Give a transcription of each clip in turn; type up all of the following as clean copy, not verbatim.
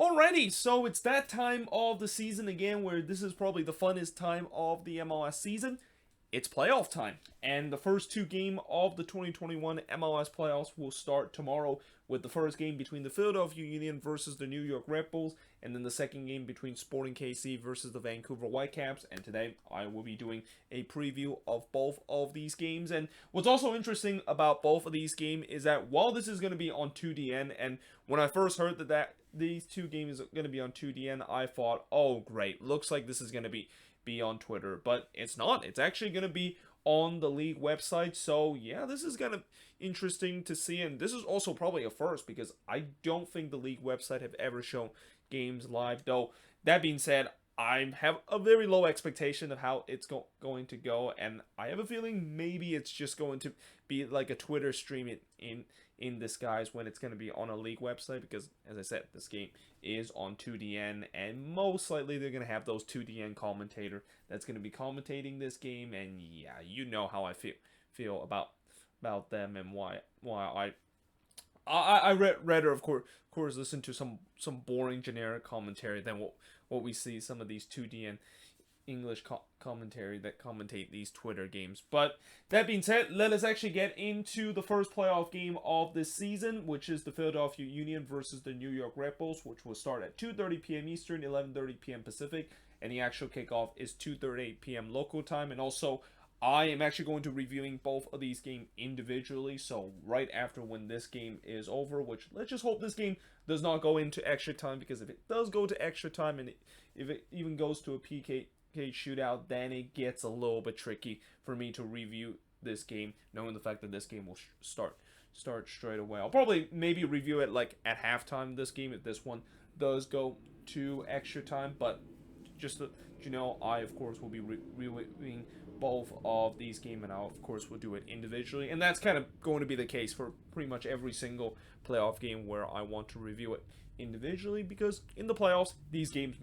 Alrighty, so it's that time of the season again where this is probably the funnest time of the MLS season. It's playoff time, and the first two games of the 2021 MLS playoffs will start tomorrow with the first game between the Philadelphia Union versus the New York Redbulls, and then the second game between Sporting KC versus the Vancouver Whitecaps. And today I will be doing a preview of both of these games. And what's also interesting about both of these games is that while this is going to be on 2DN, and when I first heard that these two games are going to be on 2DN, I thought, oh great, looks like this is going to be on Twitter, but it's not. It's actually going to be on the league website. So yeah, this is kind of interesting to see, and this is also probably a first because I don't think the league website have ever shown games live. Though that being said, I have a very low expectation of how it's going to go, and I have a feeling maybe it's just going to be like a Twitter stream in disguise when it's going to be on a league website, because as I said, this game is on 2DN, and most likely they're going to have those 2DN commentator that's going to be commentating this game. And yeah, you know how I feel about them, and why I read or of course listen to some boring generic commentary than what we see some of these 2DN English commentary that commentate these Twitter games. But that being said, let us actually get into the first playoff game of this season, which is the Philadelphia Union versus the New York Redbulls, which will start at 2:30 p.m. Eastern, 11:30 p.m. Pacific, and the actual kickoff is 2:38 p.m. local time. And also, I am actually going to be reviewing both of these games individually, so right after when this game is over, which let's just hope this game does not go into extra time, because if it does go to extra time, and if it even goes to a PK shootout, then it gets a little bit tricky for me to review this game, knowing the fact that this game will start straight away. I'll probably maybe review it like at halftime this game if this one does go to extra time, but just to you know, I of course will be reviewing both of these games, and I of course will do it individually, and that's kind of going to be the case for pretty much every single playoff game where I want to review it individually, because in the playoffs these games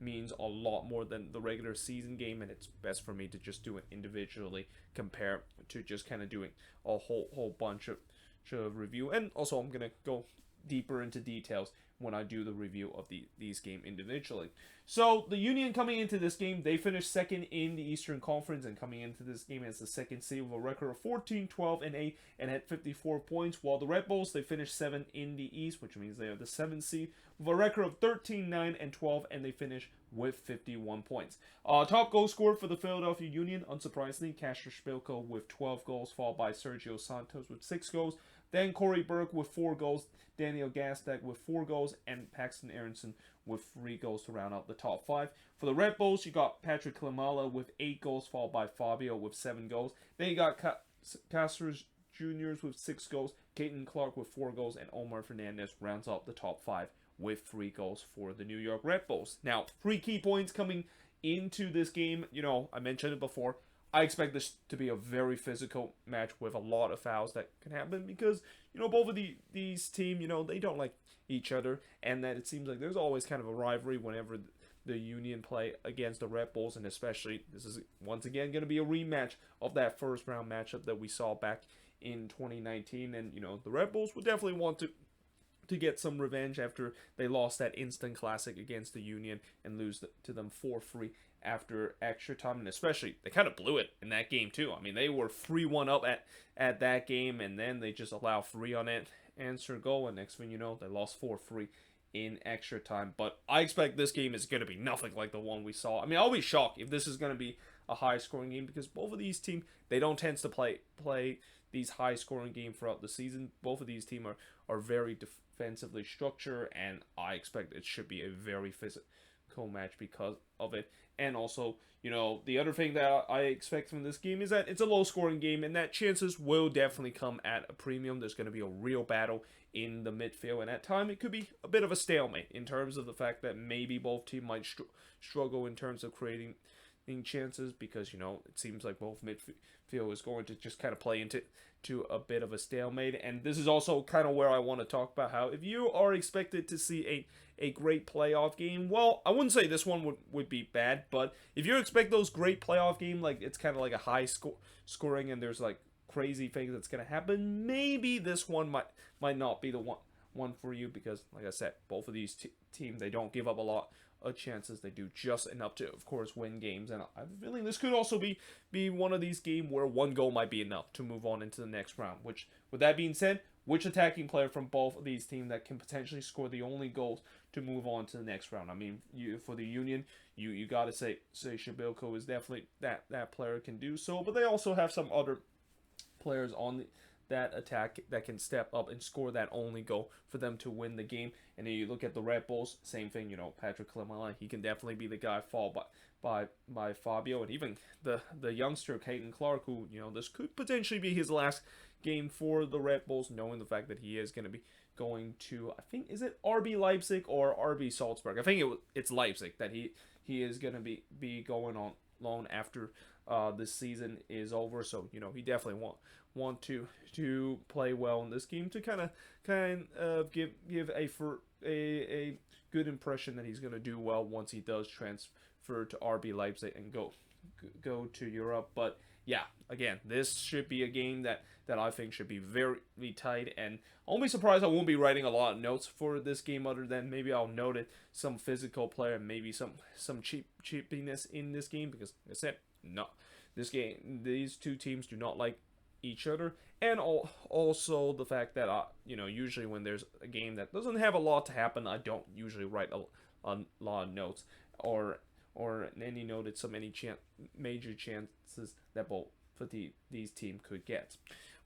means a lot more than the regular season game, and it's best for me to just do it individually compared to just kind of doing a whole bunch of review. And also I'm gonna go deeper into details when I do the review of these games individually. So the Union, coming into this game, they finished second in the Eastern Conference, and coming into this game as the second seed with a record of 14-12-8 and had 54 points, while the Redbulls, they finished 7th in the East, which means they are the 7th seed with a record of 13-9-12, and they finish with 51 points. Top goal scorer for the Philadelphia Union, unsurprisingly, Kasper Schmeichel with 12 goals, followed by Sergio Santos with 6 goals. Then Corey Burke with 4 goals, Daniel Gastek with 4 goals, and Paxton Aronson with 3 goals to round out the top 5. For the Redbulls, you got Patrick Klimala with 8 goals, followed by Fabio with 7 goals. Then you got Castros Juniors with 6 goals, Caden Clark with 4 goals, and Omar Fernandez rounds out the top 5 with 3 goals for the New York Redbulls. Now, 3 key points coming into this game. You know, I mentioned it before. I expect this to be a very physical match with a lot of fouls that can happen, because, you know, both of these teams, you know, they don't like each other, and that it seems like there's always kind of a rivalry whenever the Union play against the Redbulls, and especially this is once again going to be a rematch of that first round matchup that we saw back in 2019, and, you know, the Redbulls would definitely want to get some revenge after they lost that instant classic against the Union and lose to them 4-3 after extra time. And especially, they kind of blew it in that game too. I mean, they were 3-1 up at that game, and then they just allow 3 on it answer goal, and next thing you know, they lost 4-3 in extra time. But I expect this game is going to be nothing like the one we saw. I mean, I'll be shocked if this is going to be a high scoring game, because both of these teams, they don't tend to play these high scoring games throughout the season. Both of these teams are very defensively structured, and I expect it should be a very physical match because of it. And also, you know, the other thing that I expect from this game is that it's a low scoring game, and that chances will definitely come at a premium. There's going to be a real battle in the midfield, and at time it could be a bit of a stalemate in terms of the fact that maybe both teams might struggle in terms of creating chances, because, you know, it seems like both midfield is going to just kind of play into a bit of a stalemate. And this is also kind of where I want to talk about how, if you are expected to see a great playoff game, well, I wouldn't say this one would be bad, but if you expect those great playoff game, like it's kind of like a high scoring and there's like crazy things that's going to happen, maybe this one might not be the one for you because, like I said, both of these teams, they don't give up a lot of chances. They do just enough to, of course, win games. And I have a feeling this could also be one of these games where one goal might be enough to move on into the next round. Which, with that being said, which attacking player from both of these teams that can potentially score the only goals to move on to the next round? I mean, for the Union, you got to say Shabilko is definitely that player can do so, but they also have some other players on that attack that can step up and score that only goal for them to win the game. And then you look at the Redbulls, same thing. Patrick Clement, he can definitely be the guy followed by Fabio, and even the youngster Caden Clark, who this could potentially be his last game for the Redbulls, knowing the fact that he is going to be going to, I think, is it RB Leipzig or RB Salzburg? I think it's Leipzig that he is going to be going on loan after this season is over. So he definitely want to play well in this game to kind of give a good impression that he's going to do well once he does transfer to RB Leipzig and go to Europe. But yeah, again, this should be a game that I think should be very tight, and I'll be surprised I won't be writing a lot of notes for this game, other than maybe I'll note it, some physical player, maybe some cheapiness in this game, because like I said, no, this game, these two teams do not like each other, and also the fact that usually when there's a game that doesn't have a lot to happen, I don't usually write a lot of notes or any noted so many major chances that both of these teams could get.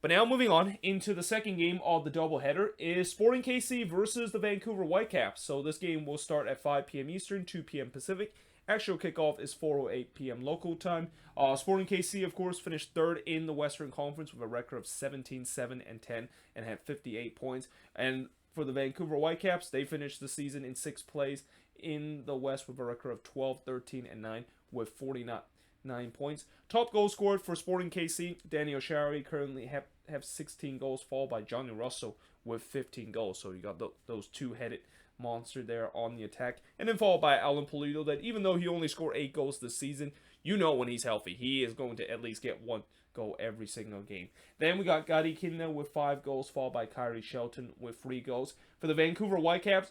But now moving on into the second game of the doubleheader is Sporting KC versus the Vancouver Whitecaps. So this game will start at 5 p.m. Eastern, 2 p.m. Pacific. Actual kickoff is 4:08 p.m. local time. Sporting KC, of course, finished third in the Western Conference with a record of 17-7-10 and had 58 points. And for the Vancouver Whitecaps, they finished the season in 6th place in the West with a record of 12-13-9 with 49 points. Top goal scored for Sporting KC, Danny O'Sharry currently have 16 goals, followed by Johnny Russell with 15 goals. So you got those two-headed monster there on the attack, and then followed by Alan Pulido, that even though he only scored 8 goals this season, when he's healthy, he is going to at least get 1 goal every single game. Then we got Gadi Kinna with 5 goals, followed by Kyrie Shelton with 3 goals. For the Vancouver Whitecaps,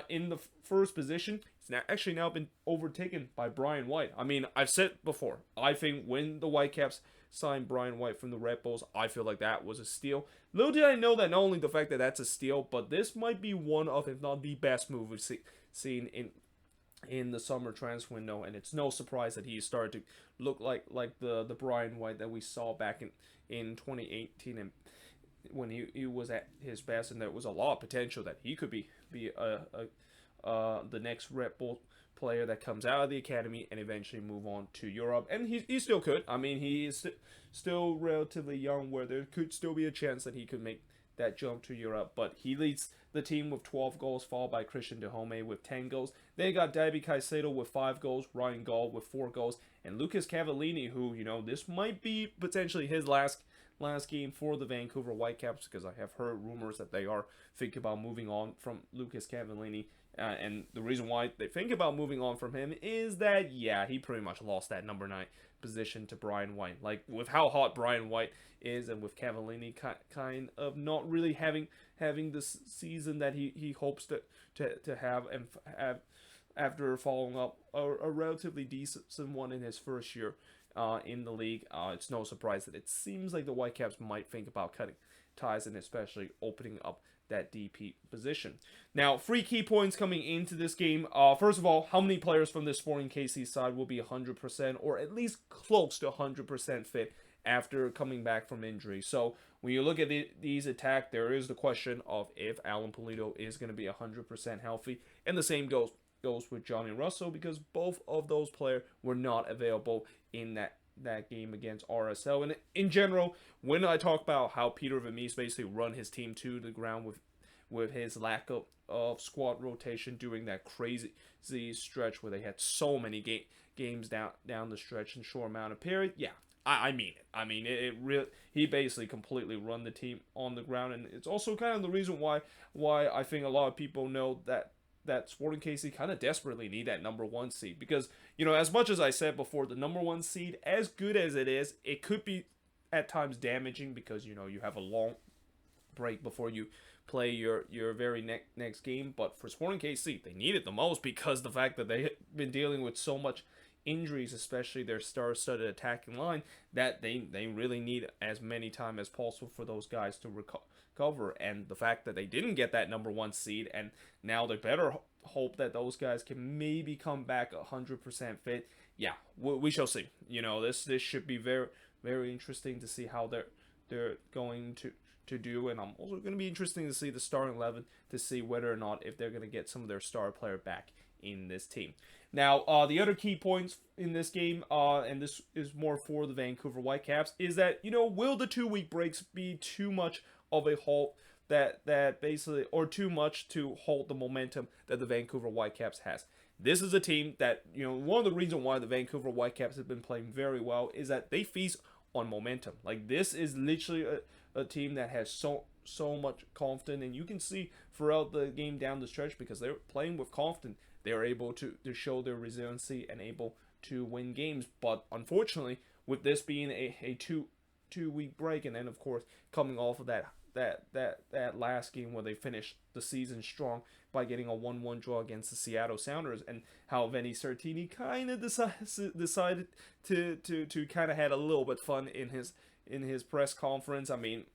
in the first position, it's actually now been overtaken by Brian White. I mean, I've said before, I think when the Whitecaps signed Brian White from the Redbulls, I feel like that was a steal. Little did I know that not only the fact that that's a steal, but this might be one of, if not the best move we've seen in the summer transfer window, and it's no surprise that he started to look like the Brian White that we saw back in 2018, and when he was at his best, and there was a lot of potential that he could be the next Red Bull player that comes out of the academy and eventually move on to Europe. And he still could. I mean, he is still relatively young, where there could still be a chance that he could make that jump to Europe. But he leads the team with 12 goals, followed by Christian Dahome with 10 goals. Then you got Davy Caicedo with 5 goals, Ryan Gall with 4 goals, and Lucas Cavallini, who, this might be potentially his last game for the Vancouver Whitecaps, because I have heard rumors that they are thinking about moving on from Lucas Cavallini. And the reason why they think about moving on from him is that, he pretty much lost that number 9 position to Brian White. Like, with how hot Brian White is, and with Cavallini kind of not really having this season that he hopes to have, and have after following up a relatively decent one in his first year in the league, it's no surprise that it seems like the Whitecaps might think about cutting ties, and especially opening up that DP position. Now, 3 key points coming into this game. First of all, how many players from this Sporting KC side will be 100% or at least close to 100% fit after coming back from injury? So when you look at these attack, there is the question of if Alan Pulido is going to be 100% healthy, and the same goes with Johnny Russell, because both of those players were not available in that game against RSL. And in general, when I talk about how Peter Vermees basically run his team to the ground with his lack of squad rotation during that crazy stretch where they had so many games down the stretch in short amount of period, I mean it. I mean, he basically completely run the team on the ground, and it's also kind of the reason why I think a lot of people know that Sporting KC kind of desperately need that number 1 seed, because as much as I said before, the number 1 seed, as good as it is, it could be at times damaging, because you have a long break before you play your very next game. But for Sporting KC, they need it the most because the fact that they've been dealing with so much injuries, especially their star-studded attacking line, that they really need as many time as possible for those guys to recover. And the fact that they didn't get that number 1 seed, and now they better hope that those guys can maybe come back 100% fit. Yeah, we shall see. This should be very, very interesting to see how they're going to do, and I'm also going to be interesting to see the starting 11 to see whether or not if they're going to get some of their star player back in this team. Now, the other key points in this game, and this is more for the Vancouver Whitecaps, is that, will the 2-week breaks be too much of a halt that basically, or too much to halt the momentum that the Vancouver Whitecaps has? This is a team that, one of the reasons why the Vancouver Whitecaps have been playing very well is that they feast on momentum. Like, this is literally a team that has so much confidence, and you can see throughout the game down the stretch, because they're playing with confidence, they're able to show their resiliency and able to win games. But unfortunately, with this being a two-week break, and then of course coming off of that last game where they finished the season strong by getting a 1-1 draw against the Seattle Sounders, and how Vinny Sartini kind of decided to kind of had a little bit fun in his press conference. I mean,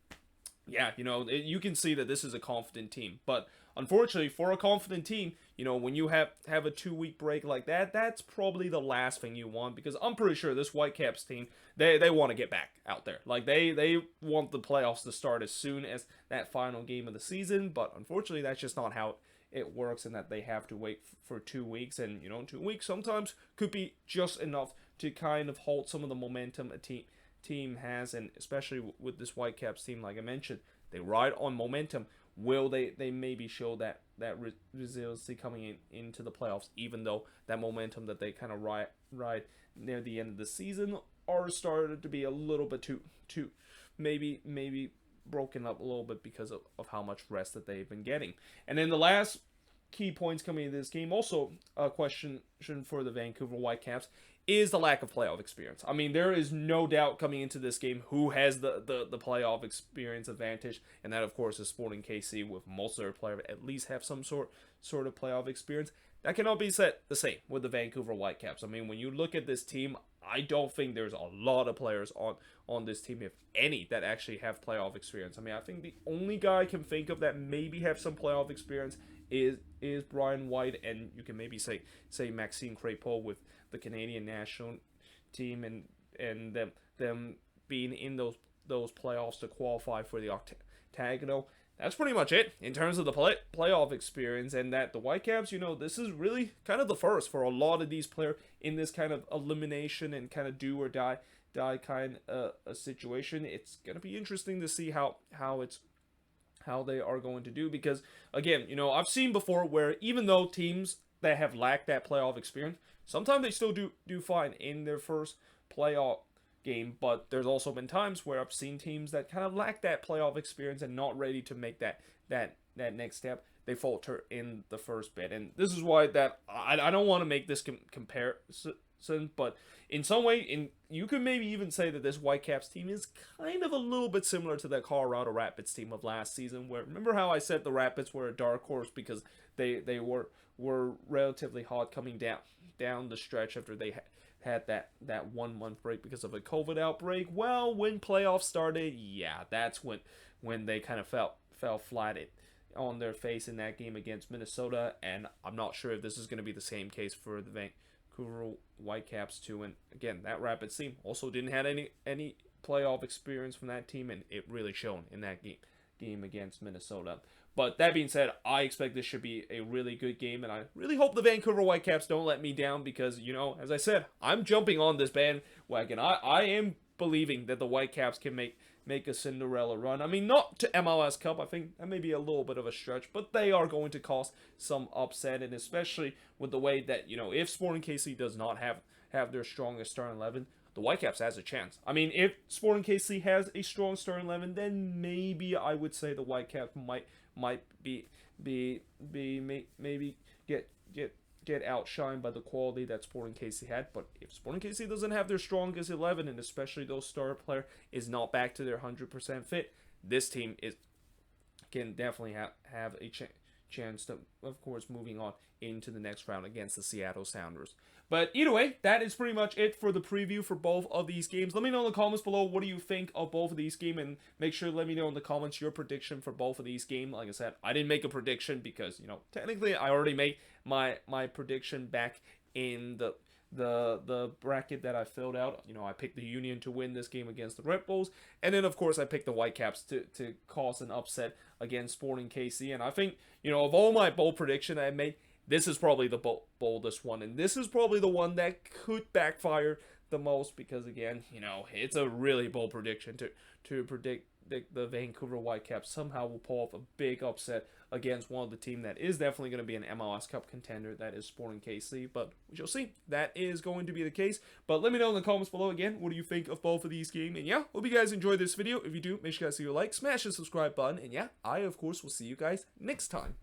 yeah, you can see that this is a confident team, but unfortunately for a confident team, when you have a 2-week break like that, that's probably the last thing you want, because I'm pretty sure this Whitecaps team, they want to get back out there. Like, they want the playoffs to start as soon as that final game of the season, but unfortunately that's just not how it works, and that they have to wait for 2 weeks, and 2 weeks sometimes could be just enough to kind of halt some of the momentum a team has, and especially with this Whitecaps team, like I mentioned, they ride on momentum. Will they maybe show that resiliency coming into the playoffs, even though that momentum that they kind of ride near the end of the season are started to be a little bit too maybe broken up a little bit because of how much rest that they've been getting. And then the last key points coming into this game, also a question for the Vancouver Whitecaps, is the lack of playoff experience. I mean, there is no doubt coming into this game who has the playoff experience advantage, and that of course is Sporting KC, with most of their players at least have some sort of playoff experience. That cannot be said the same with the Vancouver Whitecaps. I mean, when you look at this team, I don't think there's a lot of players on this team, if any, that actually have playoff experience. I mean, I think the only guy I can think of that maybe have some playoff experience is Brian White, and you can maybe say Maxime Crépeau with the Canadian national team, and them being in those playoffs to qualify for the octagonal. That's pretty much it in terms of the playoff experience, and that the Whitecaps, this is really kind of the first for a lot of these players in this kind of elimination and kind of do or die kind of a situation. It's gonna be interesting to see how they are going to do, because again, I've seen before where even though teams that have lacked that playoff experience, sometimes they still do fine in their first playoff game, but there's also been times where I've seen teams that kind of lack that playoff experience and not ready to make that next step. They falter in the first bit, and this is why that I don't want to make this comparison, but in some way, you could maybe even say that this Whitecaps team is kind of a little bit similar to that Colorado Rapids team of last season, where, remember how I said the Rapids were a dark horse because they were relatively hot coming down the stretch after they had that 1 month break because of a COVID outbreak. Well, when playoffs started, yeah, that's when they kind of fell flat on their face in that game against Minnesota, and I'm not sure if this is going to be the same case for the Vancouver Whitecaps too. And again, that Rapids team also didn't have any playoff experience from that team, and it really shone in that game against Minnesota. But that being said, I expect this should be a really good game, and I really hope the Vancouver Whitecaps don't let me down, because, as I said, I'm jumping on this bandwagon. I am believing that the Whitecaps can make a Cinderella run. I mean, not to MLS Cup. I think that may be a little bit of a stretch, but they are going to cause some upset, and especially with the way that, if Sporting KC does not have their strongest starting 11, the Whitecaps has a chance. I mean, if Sporting KC has a strong starting 11, then maybe I would say the Whitecaps might maybe get outshined by the quality that Sporting KC had. But if Sporting KC doesn't have their strongest 11, and especially those star player is not back to their 100% fit, this team can definitely have a chance to, of course, moving on into the next round against the Seattle Sounders. But either way, that is pretty much it for the preview for both of these games. Let me know in the comments below what do you think of both of these games, and make sure to let me know in the comments your prediction for both of these games. Like I said, I didn't make a prediction because, technically I already made my prediction back in the bracket that I filled out. I picked the Union to win this game against the Redbulls, and then of course I picked the Whitecaps to cause an upset against Sporting KC. And I think, of all my bold prediction I made, this is probably the boldest one, and this is probably the one that could backfire the most, because again, it's a really bold prediction to predict the Vancouver Whitecaps somehow will pull off a big upset against one of the team that is definitely going to be an MLS Cup contender, that is Sporting KC. But we shall see. That is going to be the case. But let me know in the comments below again, what do you think of both of these games? And yeah, hope you guys enjoyed this video. If you do, make sure you guys leave a like, smash the subscribe button, and yeah, I of course will see you guys next time.